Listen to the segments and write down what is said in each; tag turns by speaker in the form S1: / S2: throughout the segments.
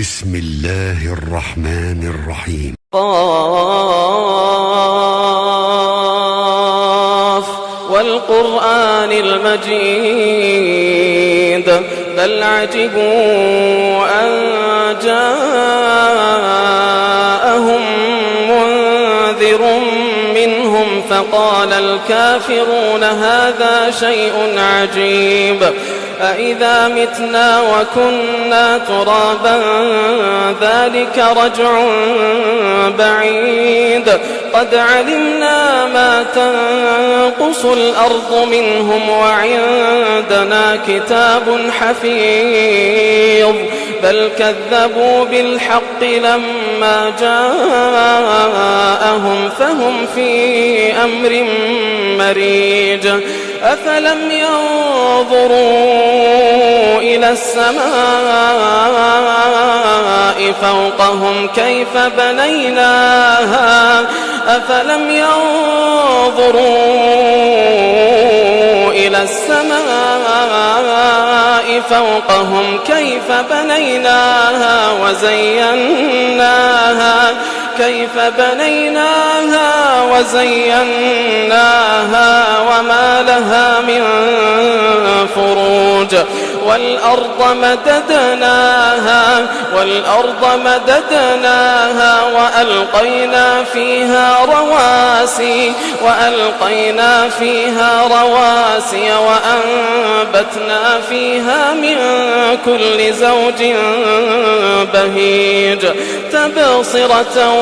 S1: بسم الله الرحمن الرحيم.
S2: قاف والقرآن المجيد بل عجبوا أن جاءهم منذر منهم فقال الكافرون هذا شيء عجيب أإذا متنا وكنا ترابا ذلك رجع بعيد قد علمنا ما تنقص الأرض منهم وعندنا كتاب حفيظ بل كذبوا بالحق لما جاءهم فهم في أمر مريج أفلم ينظروا إلى السماء فوقهم كيف بنيناها أفلم ينظروا إلى السماء فوقهم كيف بنيناها وزيناها وما لها من فروج والأرض مددناها وألقينا فيها رواسي وأنبتنا فيها من كل زوج بهيج تبصرة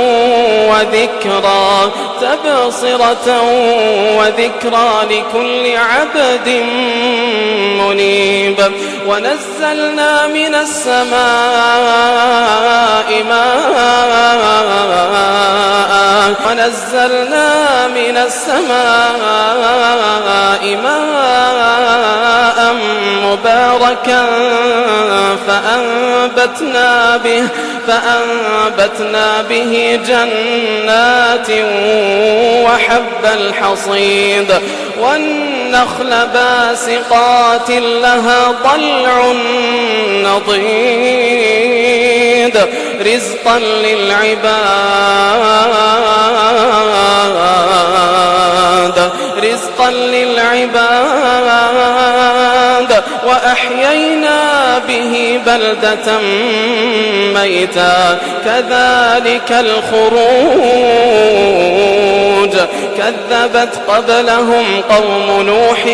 S2: وذكرى لكل عبد منيب ونزلنا من السماء ماء مباركا فأنبتنا به جنات وحب الحصيد والنخل باسقات لها طلع نضيد رزقا للعباد وأحيينا به بلدة ميتا كذلك الخروج كذبت قبلهم قوم نوح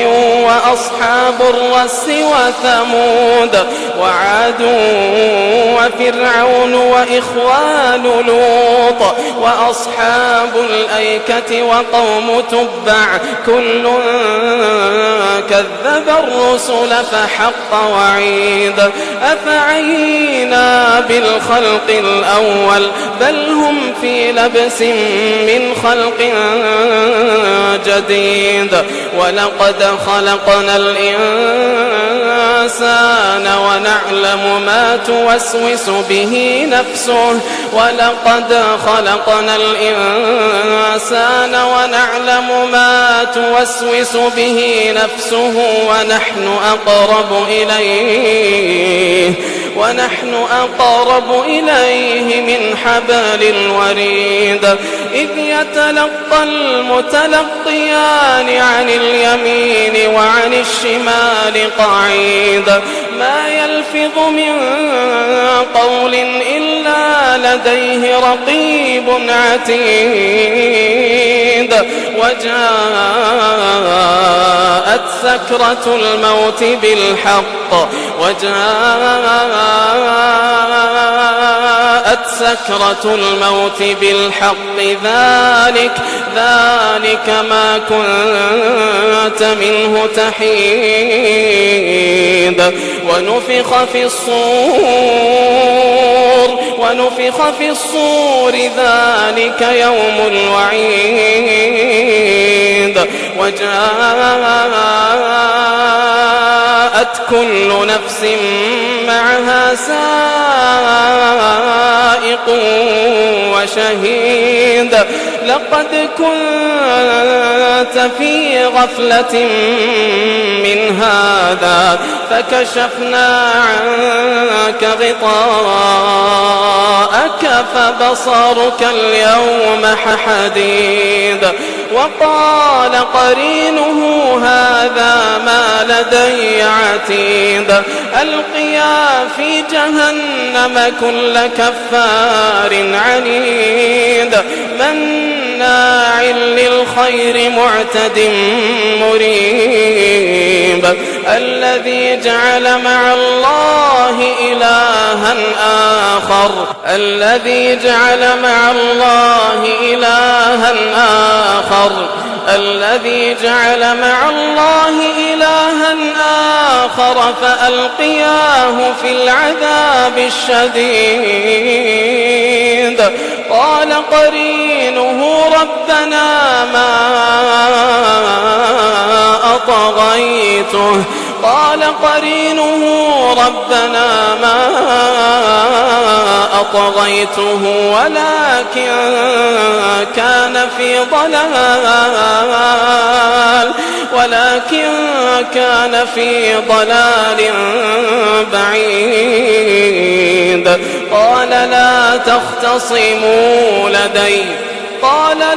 S2: وأصحاب الرس وثمود وعاد وفرعون وإخوان لوط وأصحاب الأيكة وقوم تبع كل كذب الرسل فحق وعيد أفعينا بالخلق الأول بل هم في لبس من خلق جديد ولقد خلقنا الإنسان ونعلم ما توسوس به نفسه ونحن أقرب إليه من حبل الوريد إذ يتلقى المتلقيان عن اليمين وعن الشمال قعيد ما يلفظ من قول إلا لديه رقيب عتيد وجاءت سكرة الموت بالحق ذلك ما كنت منه تحيد ونفخ في الصور ذلك يوم الوعيد وجاءت كل نفس معها سائق وهو شهيد لقد كنت في غفلة من هذا فكشفنا عنك غطاءك فبصرك اليوم حديد وقال قرينه هذا ما لدي عتيد ألقيا في جهنم كل كفار عنيد مناع للخير معتد مريب الذي جعل مع الله إلها آخر الذي جعل مع الله إلها آخر الذي جعل مع الله إلها آخر فألقياه في العذاب الشديد قال قرينه ربنا ما أطغيته قال قرينه ربنا ما أطغيته ولكن كان في ضلال بعيد قال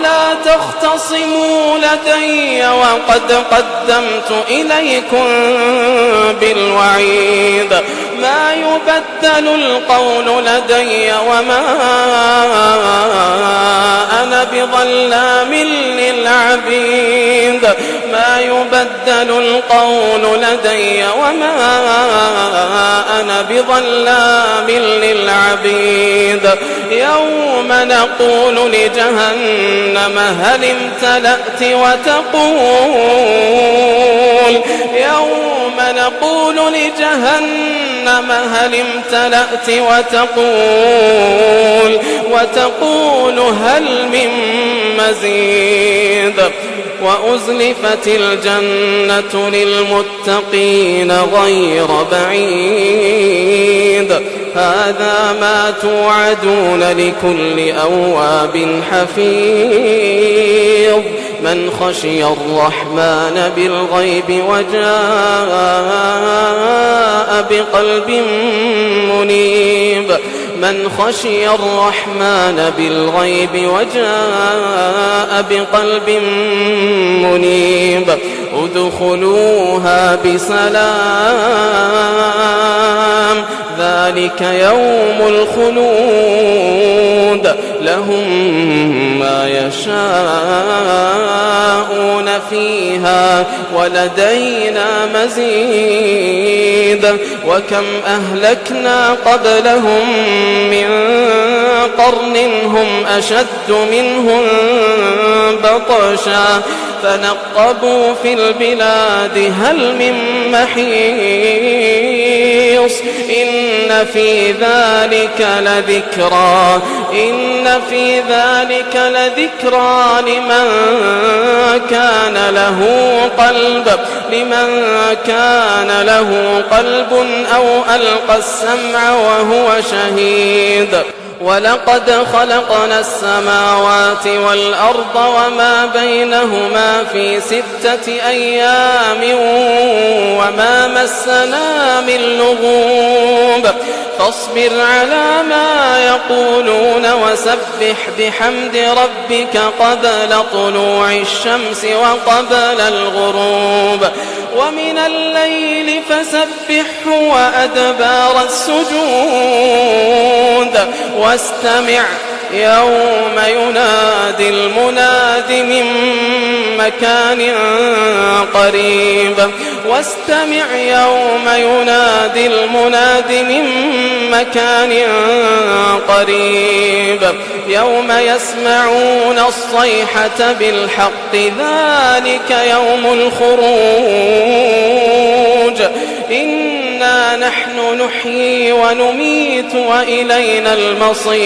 S2: لا تختصموا لدي وقد قدمت إليكم بالوعيد ما يبدل القول لدي وما أنا بظلام للعبيد ما يبدل القول لدي وما أنا بظلام للعبيد يوم نقول لجهنم هل امتلأت وتقول هل من مزيد وأزلفت الجنة للمتقين غير بعيد هذا ما توعدون لكل أواب حفيظ من خشي الرحمن بالغيب وجاء بقلب منيب من خشي الرحمن بالغيب وجاء بقلب منيب ادخلوها بسلام ذلك يوم الخلود لهم ما يشاءون فيها ولدينا مزيد وكم أهلكنا قبلهم من قرن هم أشد منهم بطشا فنقبوا في البلاد هل من محيص إن في ذلك لذكرى لمن كان له قلب أو ألقى السمع وهو شهيد ولقد خلقنا السماوات والأرض وما بينهما في 6 أيام وما مسنا من لغوب فاصبر على ما يقولون وسبح بحمد ربك قبل طلوع الشمس وقبل الغروب ومن الليل فسبحه وأدبار السجود واستمع يوم ينادي المناد من مكان قريب يوم يسمعون الصيحة بالحق ذلك يوم الخروج إنا نحن نحيي ونميت وإلينا المصير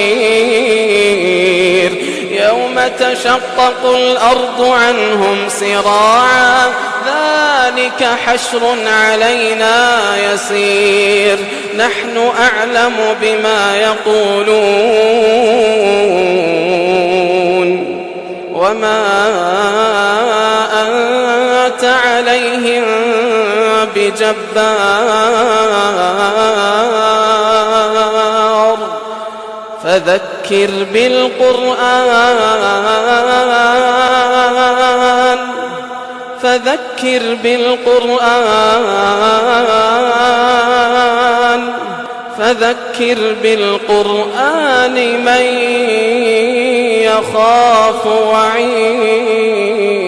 S2: يوم تشقق الأرض عنهم سراعا ذلك حشر علينا يسير نحن أعلم بما يقولون وما أنت عليهم بجبار فذكر بالقرآن من يخاف وعيد